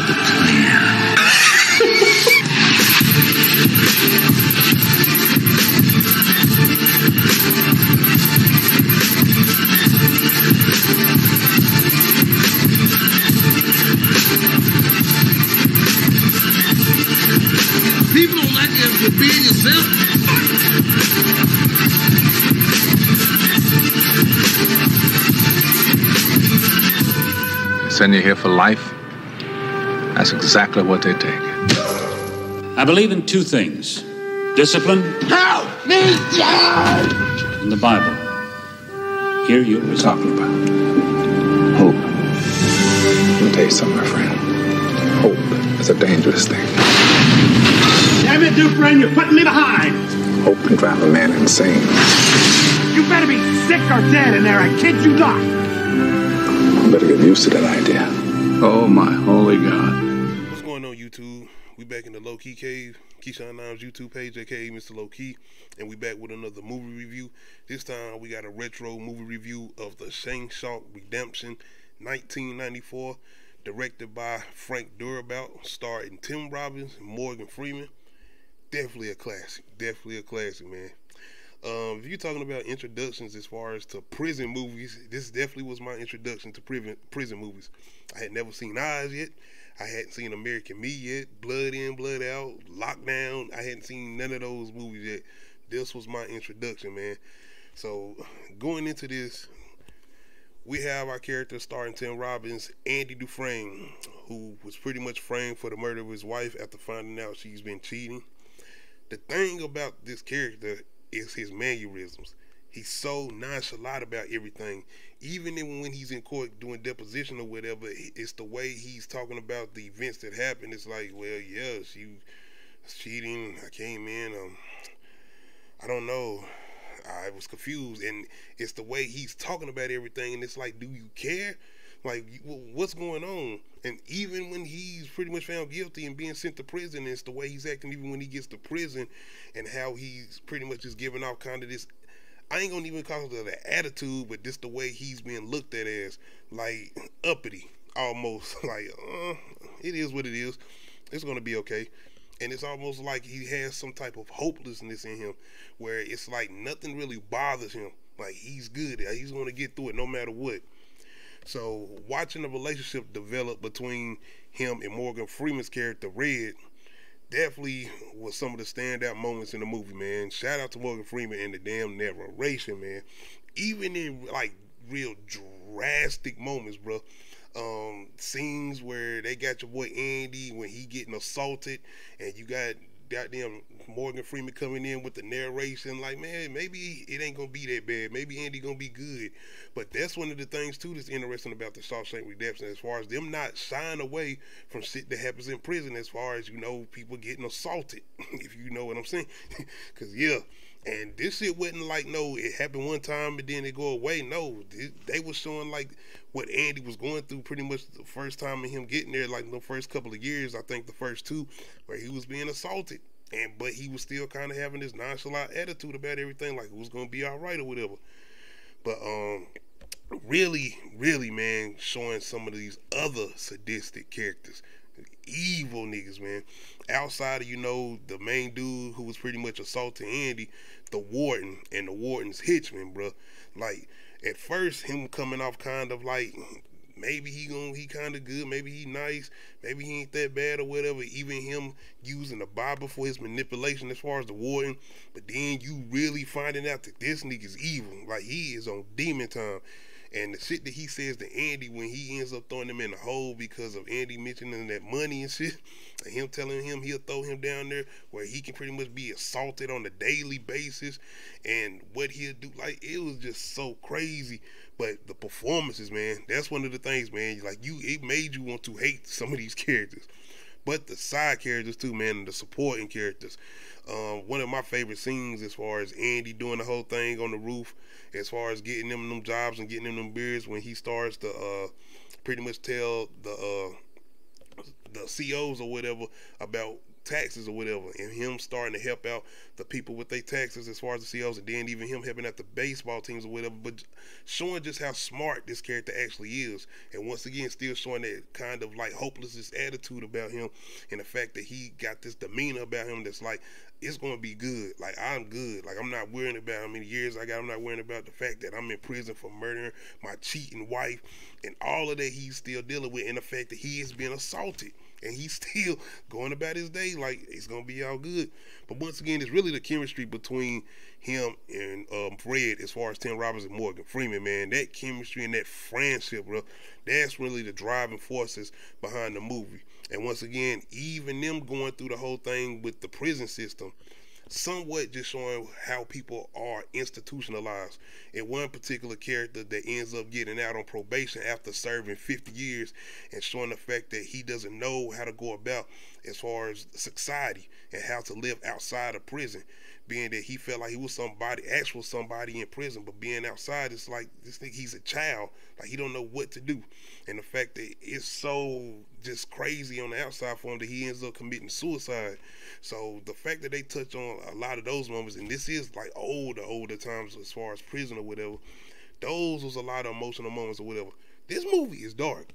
the plan. People don't like you if you're being yourself. Send you here for life. That's exactly what they take. I believe in two things: discipline. Help me, God! And the Bible. Here you're Talking about hope. Let me tell you something, my friend. Hope is a dangerous thing. Damn it, Dufresne, you're putting me behind. Hope can drive a man insane. You better be sick or dead in there, I kid you not. You better get used to that idea. Oh my holy God. What's going on, YouTube? We back in the Low Key Cave, Keyshawn Nimes YouTube page, aka Mr. Low Key, and we back with another movie review. This time we got a retro movie review of the Shawshank Redemption, 1994, directed by Frank Durabout, starring Tim Robbins and Morgan Freeman. Definitely a classic, man. If you're talking about introductions as far as to prison movies, this definitely was my introduction to prison movies. I had never seen Oz yet. I hadn't seen American Me yet. Blood In, Blood Out, Lockdown. I hadn't seen none of those movies yet. This was my introduction, man. So going into this, we have our character starring Tim Robbins, Andy Dufresne, who was pretty much framed for the murder of his wife after finding out she's been cheating. The thing about this character is his mannerisms. He's so nonchalant about everything. Even when he's in court doing deposition or whatever, it's the way he's talking about the events that happened. It's like, well, yeah, she was cheating. I came in. I don't know. I was confused. And it's the way he's talking about everything. And it's like, do you care? Like, what's going on? And even when he's pretty much found guilty and being sent to prison, it's the way he's acting even when he gets to prison, and how he's pretty much just giving off kind of this, I ain't gonna even call it the attitude, but just the way he's being looked at as, like, uppity, almost. Like, it is what it is. It's gonna be okay. And it's almost like he has some type of hopelessness in him, where it's like nothing really bothers him. Like, he's good. He's gonna get through it no matter what. So watching the relationship develop between him and Morgan Freeman's character Red definitely was some of the standout moments in the movie, man. Shout out to Morgan Freeman and the damn narration, man. Even in like real drastic moments, bro. Scenes where they got your boy Andy when he getting assaulted, and you got goddamn Morgan Freeman coming in with the narration, like, man, maybe it ain't gonna be that bad. Maybe Andy gonna be good. But that's one of the things too that's interesting about the Shawshank Redemption, as far as them not shying away from shit that happens in prison, as far as, you know, people getting assaulted, if you know what I'm saying. Cause yeah, and this shit wasn't like, no, it happened one time and then it go away. No, they was showing like what Andy was going through pretty much the first time of him getting there, like the first couple of years, I think the first two, where he was being assaulted. But he was still kind of having this nonchalant attitude about everything, like it was gonna be all right or whatever. But really, man, showing some of these other sadistic characters, evil niggas, man. Outside of, you know, the main dude who was pretty much assaulting Andy, the warden and the warden's henchman, bro. Like, at first, him coming off kind of like, maybe he kind of good, maybe he nice, maybe he ain't that bad or whatever. Even him using the Bible for his manipulation as far as the warden. But then you really finding out that this nigga's evil. Like, he is on demon time. And the shit that he says to Andy when he ends up throwing him in the hole because of Andy mentioning that money and shit, and him telling him he'll throw him down there where he can pretty much be assaulted on a daily basis, and what he'll do, like, it was just so crazy. But the performances, man, that's one of the things, man. Like, it made you want to hate some of these characters. But the side characters too, man, and the supporting characters. One of my favorite scenes, as far as Andy doing the whole thing on the roof, as far as getting them jobs and getting them beers, when he starts to pretty much tell the COs or whatever about taxes or whatever, and him starting to help out the people with their taxes as far as the CEOs, and then even him helping out the baseball teams or whatever, but showing just how smart this character actually is, and once again still showing that kind of like hopelessness attitude about him, and the fact that he got this demeanor about him that's like, it's gonna be good, like I'm good, like I'm not worrying about how many years I got, I'm not worrying about the fact that I'm in prison for murdering my cheating wife, and all of that he's still dealing with, and the fact that he is being assaulted, and he's still going about his day like it's gonna be all good. But once again, it's really the chemistry between him and Fred, as far as Tim Robbins and Morgan Freeman, man. That chemistry and that friendship, bro, that's really the driving forces behind the movie. And once again, even them going through the whole thing with the prison system, somewhat just showing how people are institutionalized. And one particular character that ends up getting out on probation after serving 50 years, and showing the fact that he doesn't know how to go about as far as society and how to live outside of prison, being that he felt like he was somebody, actual somebody in prison, but being outside, it's like this thing, he's a child, like he don't know what to do. And the fact that it's so just crazy on the outside for him that he ends up committing suicide. So the fact that they touch on a lot of those moments, and this is like older times as far as prison or whatever, those was a lot of emotional moments or whatever. This movie is dark.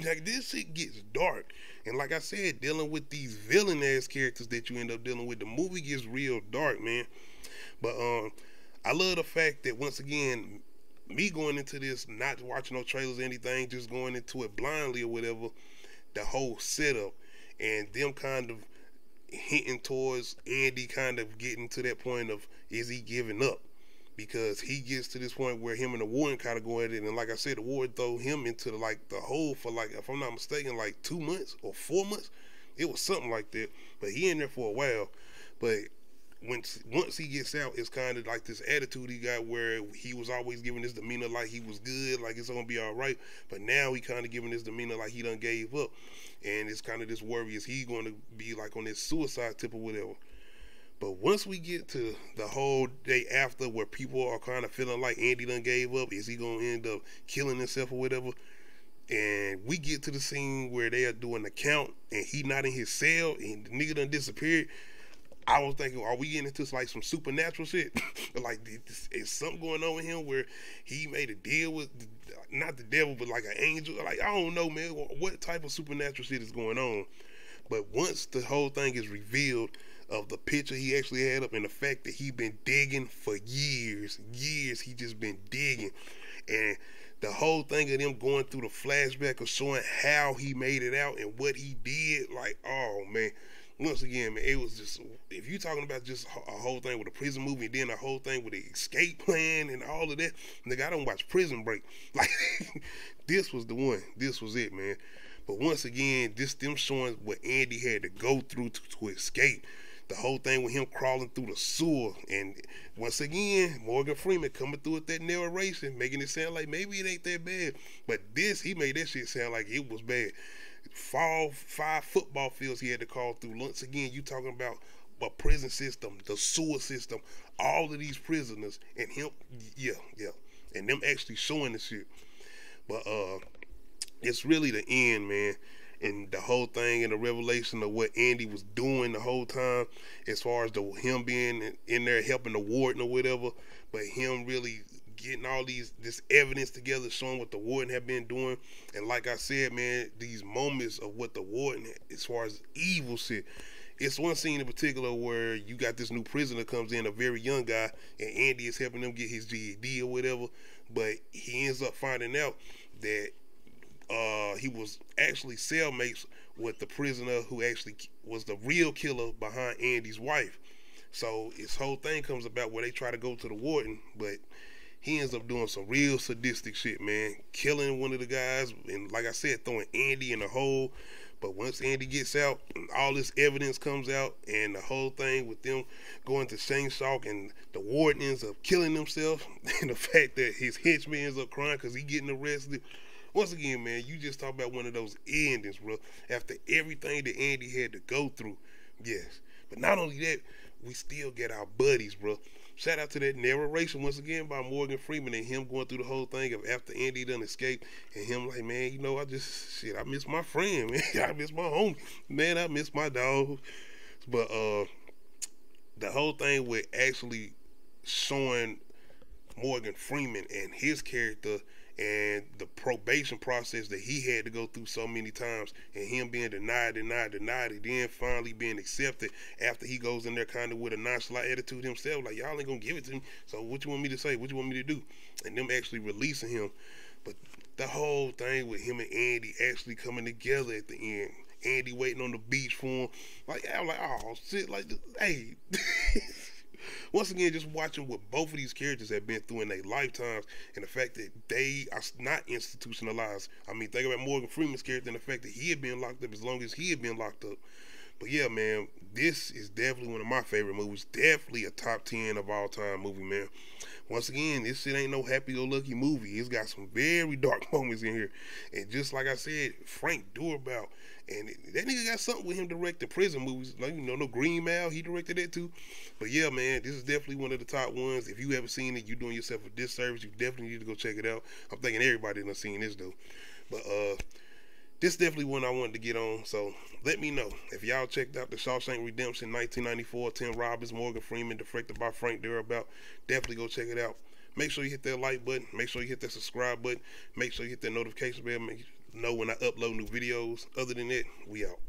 Like, this shit gets dark. And like I said, dealing with these villain ass characters that you end up dealing with, the movie gets real dark, man. But I love the fact that, once again, me going into this, not watching no trailers or anything, just going into it blindly or whatever, the whole setup, and them kind of hinting towards Andy kind of getting to that point of, is he giving up? Because he gets to this point where him and the warden kind of go at it, and like I said, the warden throw him into the hole for, like, if I'm not mistaken, like 2 months or 4 months. It was something like that. But he in there for a while. But once he gets out, it's kind of like this attitude he got where he was always giving this demeanor like he was good, like it's gonna be all right. But now he kind of giving this demeanor like he done gave up, and it's kind of this worry, is he going to be like on this suicide tip or whatever. But once we get to the whole day after, where people are kind of feeling like Andy done gave up, is he going to end up killing himself or whatever? And we get to the scene where they are doing the count, and he not in his cell, and the nigga done disappeared. I was thinking, are we getting into like some supernatural shit? Like, is something going on with him where he made a deal with, not the devil, but like an angel? Like, I don't know, man, what type of supernatural shit is going on? But once the whole thing is revealed, of the picture he actually had up, and the fact that he been digging for years, he just been digging, and the whole thing of them going through the flashback of showing how he made it out and what he did, like, oh man, once again, man, it was just, if you talking about just a whole thing with a prison movie, and then a whole thing with the escape plan and all of that, nigga, I don't watch Prison Break. Like, this was the one, this was it, man. But once again, just them showing what Andy had to go through to escape. The whole thing with him crawling through the sewer, and once again, Morgan Freeman coming through with that narration, making it sound like maybe it ain't that bad. But this, he made that shit sound like it was bad. 5 football fields he had to crawl through. Once again, you talking about a prison system, the sewer system, all of these prisoners, and him, yeah, and them actually showing the shit. But it's really the end, man. And the whole thing and the revelation of what Andy was doing the whole time, as far as him being in there helping the warden or whatever, but him really getting all this evidence together, showing what the warden had been doing. And like I said, man, these moments of what the warden, as far as evil shit, it's one scene in particular where you got this new prisoner comes in, a very young guy, and Andy is helping him get his GED or whatever, but he ends up finding out that he was actually cellmates with the prisoner who actually was the real killer behind Andy's wife. So his whole thing comes about where they try to go to the warden, but he ends up doing some real sadistic shit, man. Killing one of the guys, and like I said, throwing Andy in a hole. But once Andy gets out, all this evidence comes out, and the whole thing with them going to Shawshank, and the warden ends up killing himself, and the fact that his henchman ends up crying because he getting arrested. Once again, man, you just talk about one of those endings, bro, after everything that Andy had to go through. Yes. But not only that, we still get our buddies, bro. Shout out to that narration, once again, by Morgan Freeman, and him going through the whole thing of after Andy done escaped, and him like, man, you know, I miss my friend, man. I miss my homie. Man, I miss my dog. But the whole thing with actually showing Morgan Freeman and his character and the probation process that he had to go through so many times, and him being denied, and then finally being accepted after he goes in there kind of with a nonchalant attitude himself, like, y'all ain't gonna give it to me, so what you want me to say, what you want me to do, and them actually releasing him. But the whole thing with him and Andy actually coming together at the end, Andy waiting on the beach for him, like, I'm like, oh shit, like, hey. Once again, just watching what both of these characters have been through in their lifetimes, and the fact that they are not institutionalized. I mean, think about Morgan Freeman's character and the fact that he had been locked up as long as he had been locked up. But yeah, man, this is definitely one of my favorite movies. Definitely a top 10 of all time movie, man. Once again, this shit ain't no happy-go-lucky movie. It's got some very dark moments in here. And just like I said, Frank Doorbell, and that nigga got something with him directing prison movies. Like, you know, no Green Mile, he directed that too. But yeah, man, this is definitely one of the top ones. If you haven't seen it, you're doing yourself a disservice. You definitely need to go check it out. I'm thinking everybody done seen this though. But this is definitely one I wanted to get on. So let me know if y'all checked out the Shawshank Redemption 1994, Tim Robbins, Morgan Freeman, directed by Frank Darabont. Definitely go check it out. Make sure you hit that like button. Make sure you hit that subscribe button. Make sure you hit that notification bell. Make sure you know when I upload new videos. Other than that, we out.